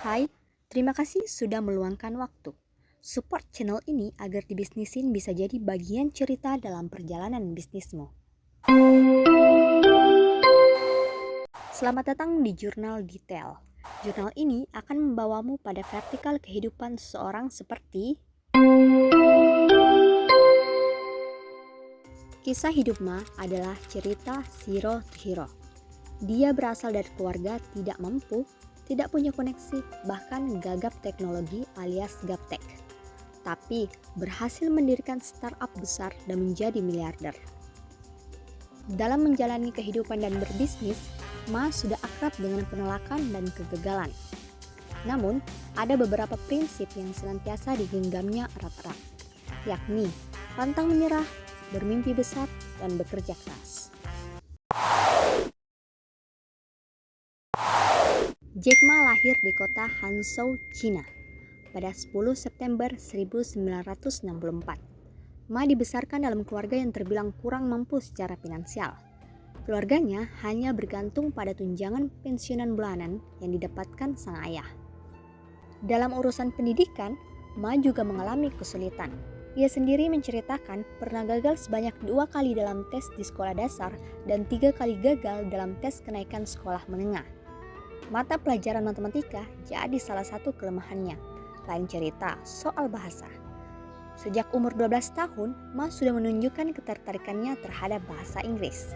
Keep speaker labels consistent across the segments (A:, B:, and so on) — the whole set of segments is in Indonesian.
A: Hai, terima kasih sudah meluangkan waktu. Support channel ini agar dibisnisin bisa jadi bagian cerita dalam perjalanan bisnismu. Selamat datang di Jurnal Detail. Jurnal ini akan membawamu pada vertikal kehidupan seseorang seperti kisah hidup Ma adalah cerita Zero to Hero. Dia berasal dari keluarga tidak mampu, tidak punya koneksi, bahkan gagap teknologi alias gaptek. Tapi berhasil mendirikan startup besar dan menjadi miliarder. Dalam menjalani kehidupan dan berbisnis, Ma sudah akrab dengan penolakan dan kegagalan. Namun, ada beberapa prinsip yang senantiasa digenggamnya erat-erat, yakni pantang menyerah, bermimpi besar, dan bekerja keras. Jack Ma lahir di kota Hangzhou, China pada 10 September 1964. Ma dibesarkan dalam keluarga yang terbilang kurang mampu secara finansial. Keluarganya hanya bergantung pada tunjangan pensiunan bulanan yang didapatkan sang ayah. Dalam urusan pendidikan, Ma juga mengalami kesulitan. Ia sendiri menceritakan pernah gagal sebanyak 2 kali dalam tes di sekolah dasar dan 3 kali gagal dalam tes kenaikan sekolah menengah. Mata pelajaran matematika jadi salah satu kelemahannya. Lain cerita soal bahasa. Sejak umur 12 tahun, Ma sudah menunjukkan ketertarikannya terhadap bahasa Inggris.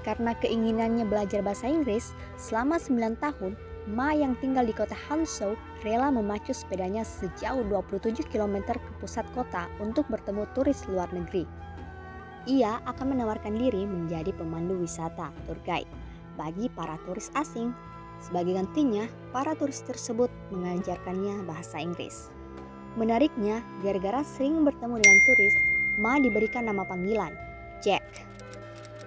A: Karena keinginannya belajar bahasa Inggris, selama 9 tahun, Ma yang tinggal di kota Hangzhou rela memacu sepedanya sejauh 27 km ke pusat kota untuk bertemu turis luar negeri. Ia akan menawarkan diri menjadi pemandu wisata tour guide bagi para turis asing. Sebagai gantinya, para turis tersebut mengajarkannya bahasa Inggris. Menariknya, gara-gara sering bertemu dengan turis, Ma diberikan nama panggilan, Jack,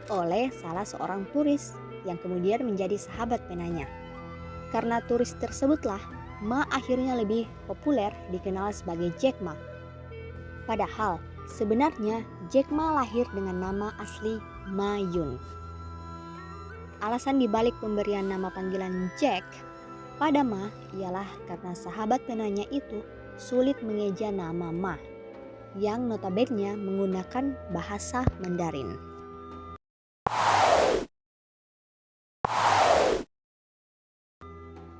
A: oleh salah seorang turis yang kemudian menjadi sahabat penanya. Karena turis tersebutlah, Ma akhirnya lebih populer dikenal sebagai Jack Ma. Padahal, sebenarnya Jack Ma lahir dengan nama asli Ma Yun. Alasan dibalik pemberian nama panggilan Jack pada Ma ialah karena sahabat penanya itu sulit mengeja nama Ma, yang notabene menggunakan bahasa Mandarin.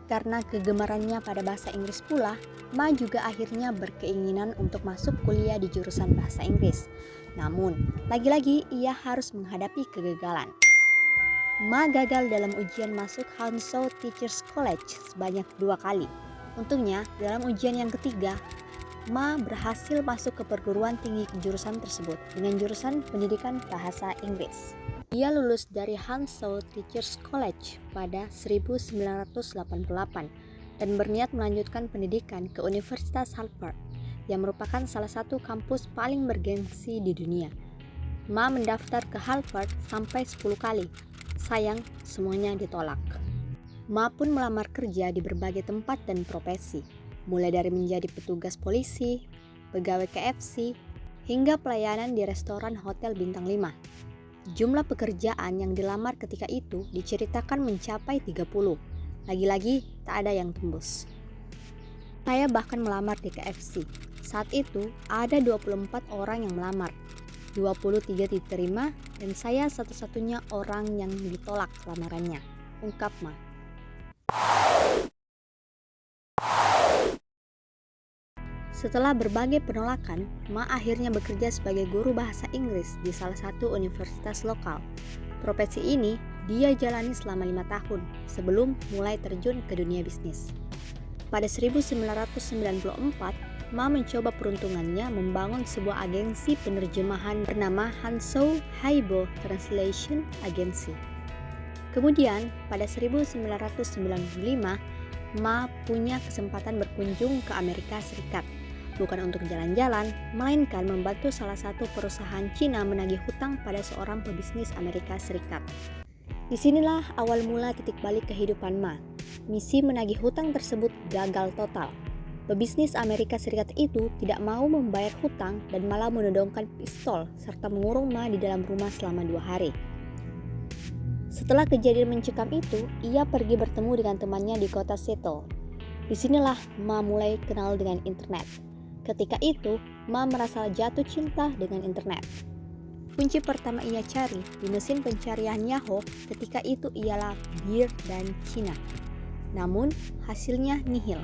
A: Karena kegemarannya pada bahasa Inggris pula, Ma juga akhirnya berkeinginan untuk masuk kuliah di jurusan bahasa Inggris. Namun, lagi-lagi ia harus menghadapi kegagalan. Ma gagal dalam ujian masuk Hangzhou Teachers College sebanyak 2 kali. Untungnya, dalam ujian yang ketiga, Ma berhasil masuk ke perguruan tinggi jurusan tersebut dengan jurusan pendidikan bahasa Inggris. Ia lulus dari Hangzhou Teachers College pada 1988 dan berniat melanjutkan pendidikan ke Universitas Harvard yang merupakan salah satu kampus paling bergengsi di dunia. Ma mendaftar ke Harvard sampai 10 kali. Sayang, semuanya ditolak. Ma pun melamar kerja di berbagai tempat dan profesi, mulai dari menjadi petugas polisi, pegawai KFC, hingga pelayanan di restoran hotel bintang 5. Jumlah pekerjaan yang dilamar ketika itu diceritakan mencapai 30. Lagi-lagi tak ada yang tembus. Saya bahkan melamar di KFC. Saat itu ada 24 orang yang melamar. 23 diterima dan saya satu-satunya orang yang ditolak lamarannya, ungkap Ma. Setelah berbagai penolakan, Ma akhirnya bekerja sebagai guru bahasa Inggris di salah satu universitas lokal. Profesi ini dia jalani selama 5 tahun sebelum mulai terjun ke dunia bisnis. Pada 1994, Ma mencoba peruntungannya membangun sebuah agensi penerjemahan bernama Hangzhou Haibo Translation Agency. Kemudian, pada 1995, Ma punya kesempatan berkunjung ke Amerika Serikat. Bukan untuk jalan-jalan, melainkan membantu salah satu perusahaan Cina menagih hutang pada seorang pebisnis Amerika Serikat. Disinilah awal mula titik balik kehidupan Ma. Misi menagih hutang tersebut gagal total. Pebisnis Amerika Serikat itu tidak mau membayar hutang dan malah menodongkan pistol serta mengurung Ma di dalam rumah selama 2 hari. Setelah kejadian mencekam itu, ia pergi bertemu dengan temannya di kota Seattle. Disinilah Ma mulai kenal dengan internet. Ketika itu, Ma merasa jatuh cinta dengan internet. Kunci pertama ia cari di mesin pencarian Yahoo ketika itu ialah bir dan Cina. Namun, hasilnya nihil.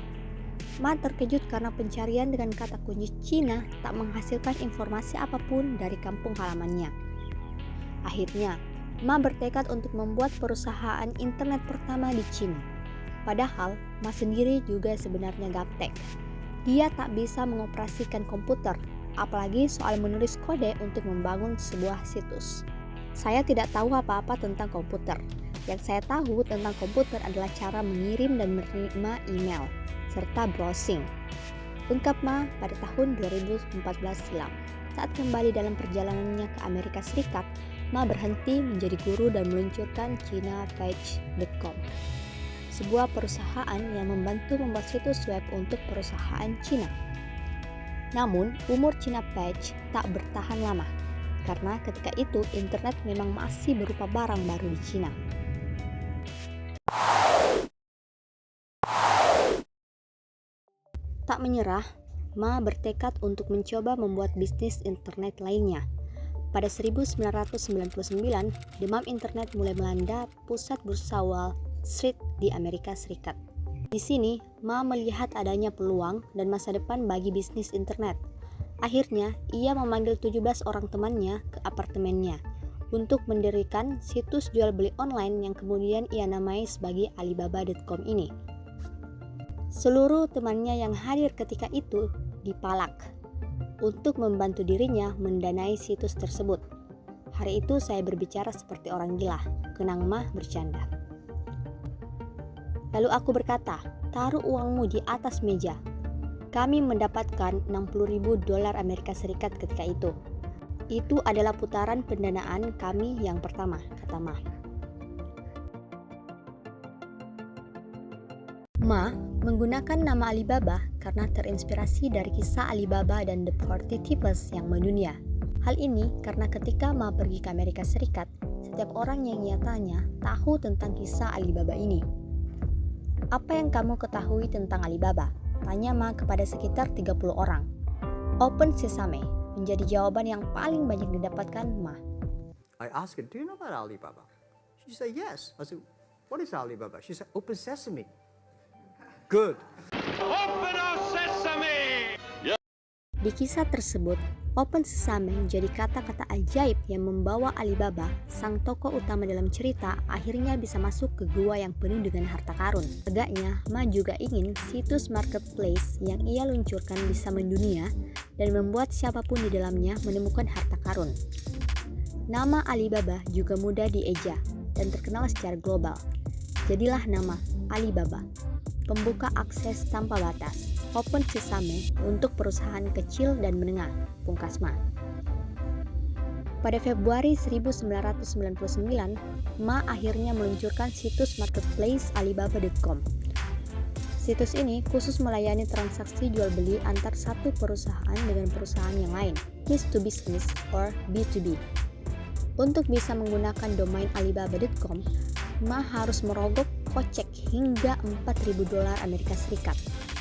A: Ma terkejut karena pencarian dengan kata kunci Cina tak menghasilkan informasi apapun dari kampung halamannya. Akhirnya, Ma bertekad untuk membuat perusahaan internet pertama di Cina. Padahal, Ma sendiri juga sebenarnya gaptek. Dia tak bisa mengoperasikan komputer, apalagi soal menulis kode untuk membangun sebuah situs. Saya tidak tahu apa-apa tentang komputer. Yang saya tahu tentang komputer adalah cara mengirim dan menerima email, serta browsing. Ungkap Ma pada tahun 2014 silam. Saat kembali dalam perjalanannya ke Amerika Serikat, Ma berhenti menjadi guru dan meluncurkan ChinaPage.com, sebuah perusahaan yang membantu membuat situs web untuk perusahaan Cina. Namun, umur ChinaPage tak bertahan lama, karena ketika itu internet memang masih berupa barang baru di Cina. Tak menyerah, Ma bertekad untuk mencoba membuat bisnis internet lainnya. Pada 1999, demam internet mulai melanda pusat bursa Wall Street di Amerika Serikat. Di sini, Ma melihat adanya peluang dan masa depan bagi bisnis internet. Akhirnya, ia memanggil 17 orang temannya ke apartemennya untuk mendirikan situs jual beli online yang kemudian ia namai sebagai Alibaba.com ini. Seluruh temannya yang hadir ketika itu dipalak untuk membantu dirinya mendanai situs tersebut. Hari itu saya berbicara seperti orang gila, kenang Ma bercanda. Lalu aku berkata, taruh uangmu di atas meja. Kami mendapatkan $60.000 Amerika Serikat ketika itu. Itu adalah putaran pendanaan kami yang pertama, kata Ma. Ma menggunakan nama Alibaba karena terinspirasi dari kisah Alibaba dan The Forty Thieves yang mendunia. Hal ini karena ketika Ma pergi ke Amerika Serikat, setiap orang yang ia tanya tahu tentang kisah Alibaba ini. Apa yang kamu ketahui tentang Alibaba? Tanya Ma kepada sekitar 30 orang. Open sesame menjadi jawaban yang paling banyak didapatkan Ma.
B: I asked her, do you know about Alibaba? She said, yes. I said, what is Alibaba? She said, open sesame. Good.
C: Open up sesame!
A: Di kisah tersebut, open sesame menjadi kata-kata ajaib yang membawa Alibaba, sang tokoh utama dalam cerita, akhirnya bisa masuk ke gua yang penuh dengan harta karun. Agaknya, Ma juga ingin situs marketplace yang ia luncurkan bisa mendunia dan membuat siapapun di dalamnya menemukan harta karun. Nama Alibaba juga mudah dieja dan terkenal secara global. Jadilah nama Alibaba, pembuka akses tanpa batas, open sesame untuk perusahaan kecil dan menengah, pungkas Ma. Pada Februari 1999, Ma akhirnya meluncurkan situs marketplace Alibaba.com. Situs ini khusus melayani transaksi jual beli antar satu perusahaan dengan perusahaan yang lain, business to business or B2B. Untuk bisa menggunakan domain Alibaba.com, Ma harus merogoh kocek hingga $4.000 Amerika Serikat.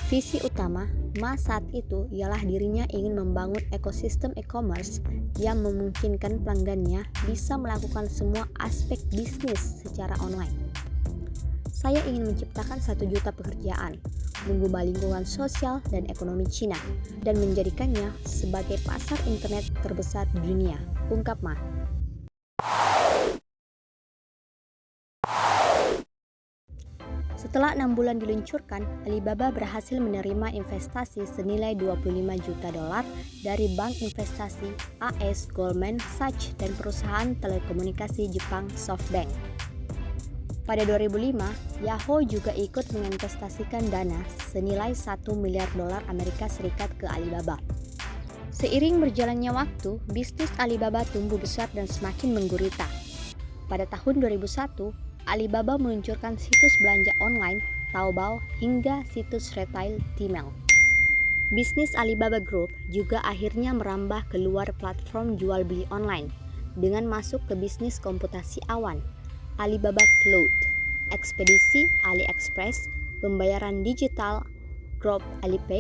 A: Visi utama Ma saat itu ialah dirinya ingin membangun ekosistem e-commerce yang memungkinkan pelanggannya bisa melakukan semua aspek bisnis secara online. Saya ingin menciptakan 1 juta pekerjaan, mengubah lingkungan sosial dan ekonomi Cina, dan menjadikannya sebagai pasar internet terbesar di dunia, ungkap Ma. Setelah 6 bulan diluncurkan, Alibaba berhasil menerima investasi senilai $25 juta dari bank investasi AS Goldman Sachs dan perusahaan telekomunikasi Jepang SoftBank. Pada 2005, Yahoo juga ikut menginvestasikan dana senilai $1 miliar Amerika Serikat ke Alibaba. Seiring berjalannya waktu, bisnis Alibaba tumbuh besar dan semakin menggurita. Pada tahun 2001, Alibaba meluncurkan situs belanja online, Taobao, hingga situs retail Tmall. Bisnis Alibaba Group juga akhirnya merambah keluar platform jual beli online dengan masuk ke bisnis komputasi awan, Alibaba Cloud, ekspedisi AliExpress, pembayaran digital, Group Alipay,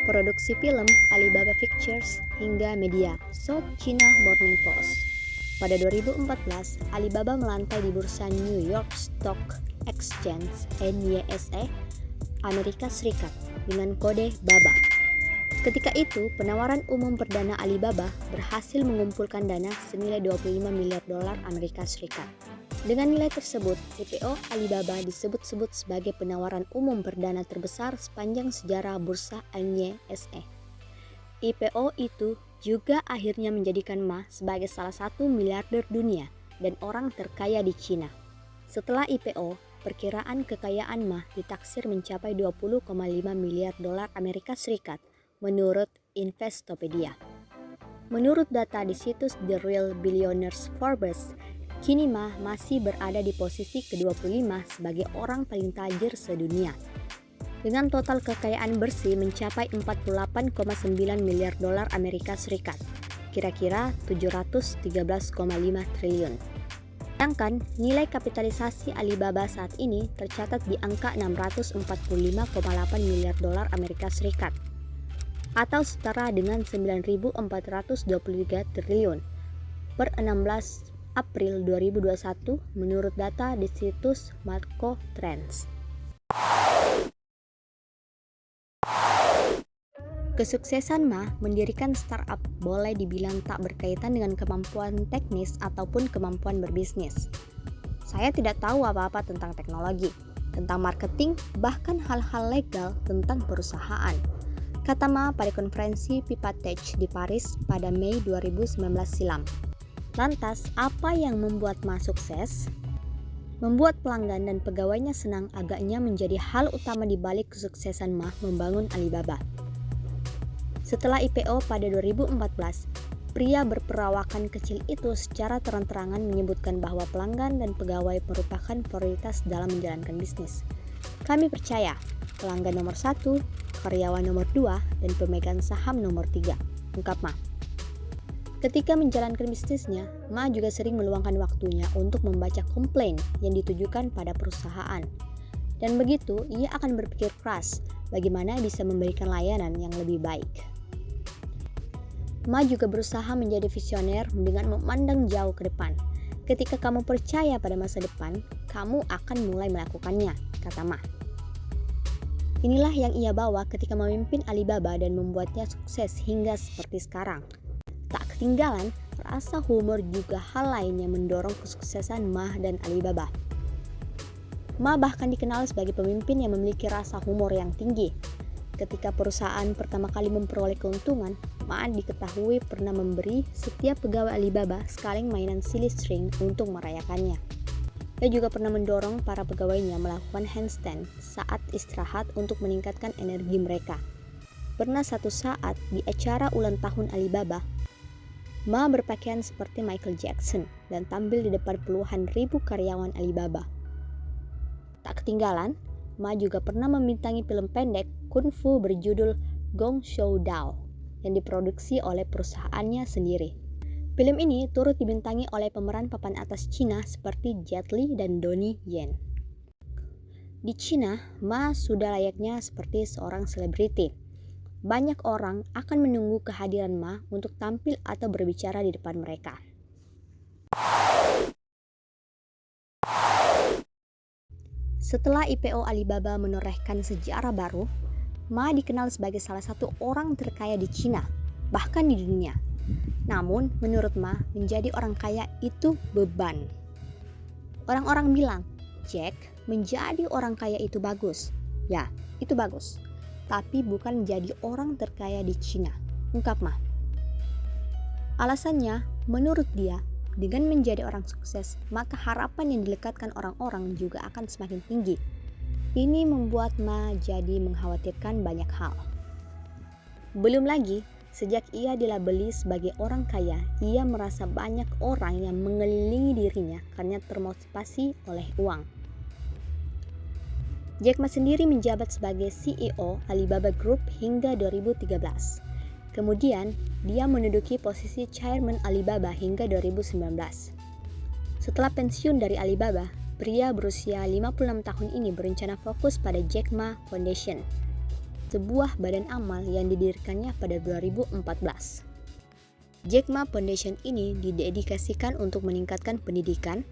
A: produksi film Alibaba Pictures, hingga media South China Morning Post. Pada 2014, Alibaba melantai di bursa New York Stock Exchange (NYSE) Amerika Serikat dengan kode BABA. Ketika itu, penawaran umum perdana Alibaba berhasil mengumpulkan dana senilai 25 miliar dolar Amerika Serikat. Dengan nilai tersebut, IPO Alibaba disebut-sebut sebagai penawaran umum perdana terbesar sepanjang sejarah bursa NYSE. IPO itu juga akhirnya menjadikan Ma sebagai salah satu miliarder dunia dan orang terkaya di Cina. Setelah IPO, perkiraan kekayaan Ma ditaksir mencapai 20,5 miliar dolar Amerika Serikat menurut Investopedia. Menurut data di situs The Real Billionaires Forbes, kini Ma masih berada di posisi ke-25 sebagai orang paling tajir sedunia, dengan total kekayaan bersih mencapai 48,9 miliar dolar Amerika Serikat, kira-kira 713,5 triliun. Sedangkan nilai kapitalisasi Alibaba saat ini tercatat di angka 645,8 miliar dolar Amerika Serikat, atau setara dengan 9.423 triliun per 16 April 2021 menurut data di situs Marco Trends. Kesuksesan Ma mendirikan startup boleh dibilang tak berkaitan dengan kemampuan teknis ataupun kemampuan berbisnis. Saya tidak tahu apa-apa tentang teknologi, tentang marketing, bahkan hal-hal legal tentang perusahaan, kata Ma pada konferensi Pipa Tech di Paris pada Mei 2019 silam. Lantas, apa yang membuat Ma sukses? Membuat pelanggan dan pegawainya senang agaknya menjadi hal utama di balik kesuksesan Ma membangun Alibaba. Setelah IPO pada 2014, pria berperawakan kecil itu secara terang-terangan menyebutkan bahwa pelanggan dan pegawai merupakan prioritas dalam menjalankan bisnis. Kami percaya, pelanggan nomor 1, karyawan nomor 2, dan pemegang saham nomor 3, ungkap Ma. Ketika menjalankan bisnisnya, Ma juga sering meluangkan waktunya untuk membaca komplain yang ditujukan pada perusahaan. Dan begitu, ia akan berpikir keras bagaimana bisa memberikan layanan yang lebih baik. Ma juga berusaha menjadi visioner dengan memandang jauh ke depan. Ketika kamu percaya pada masa depan, kamu akan mulai melakukannya, kata Ma. Inilah yang ia bawa ketika memimpin Alibaba dan membuatnya sukses hingga seperti sekarang. Tak ketinggalan, rasa humor juga hal lain yang mendorong kesuksesan Ma dan Alibaba. Ma bahkan dikenal sebagai pemimpin yang memiliki rasa humor yang tinggi. Ketika perusahaan pertama kali memperoleh keuntungan, Ma diketahui pernah memberi setiap pegawai Alibaba sekaleng mainan silly string untuk merayakannya. Ia juga pernah mendorong para pegawainya melakukan handstand saat istirahat untuk meningkatkan energi mereka. Pernah satu saat di acara ulang tahun Alibaba, Ma berpakaian seperti Michael Jackson dan tampil di depan puluhan ribu karyawan Alibaba. Tak ketinggalan, Ma juga pernah membintangi film pendek Kung Fu berjudul Gong Shou Dao yang diproduksi oleh perusahaannya sendiri. Film ini turut dibintangi oleh pemeran papan atas Cina seperti Jet Li dan Donnie Yen. Di Cina, Ma sudah layaknya seperti seorang selebriti. Banyak orang akan menunggu kehadiran Ma untuk tampil atau berbicara di depan mereka. Setelah IPO Alibaba menorehkan sejarah baru, Ma dikenal sebagai salah satu orang terkaya di Cina, bahkan di dunia. Namun, menurut Ma, menjadi orang kaya itu beban. Orang-orang bilang, Jack, menjadi orang kaya itu bagus. Ya, itu bagus. Tapi bukan menjadi orang terkaya di Cina, ungkap Ma. Alasannya, menurut dia, dengan menjadi orang sukses, maka harapan yang dilekatkan orang-orang juga akan semakin tinggi. Ini membuat Ma jadi mengkhawatirkan banyak hal. Belum lagi, sejak ia dilabeli sebagai orang kaya, ia merasa banyak orang yang mengelilingi dirinya karena termotivasi oleh uang. Jack Ma sendiri menjabat sebagai CEO Alibaba Group hingga 2013. Kemudian, dia menduduki posisi Chairman Alibaba hingga 2019. Setelah pensiun dari Alibaba, pria berusia 56 tahun ini berencana fokus pada Jack Ma Foundation. sebuah badan amal yang didirikannya pada 2014. Jack Ma Foundation ini didedikasikan untuk meningkatkan pendidikan,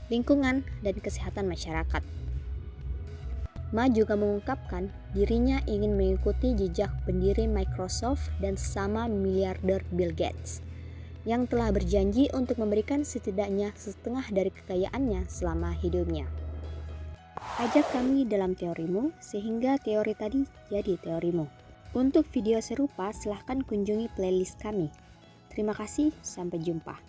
A: lingkungan, dan kesehatan masyarakat. Ma juga mengungkapkan dirinya ingin mengikuti jejak pendiri Microsoft dan sesama miliarder Bill Gates, yang telah berjanji untuk memberikan setidaknya setengah dari kekayaannya selama hidupnya. Ajak kami dalam teorimu sehingga teori tadi jadi teorimu. Untuk video serupa silahkan kunjungi playlist kami. Terima kasih, sampai jumpa.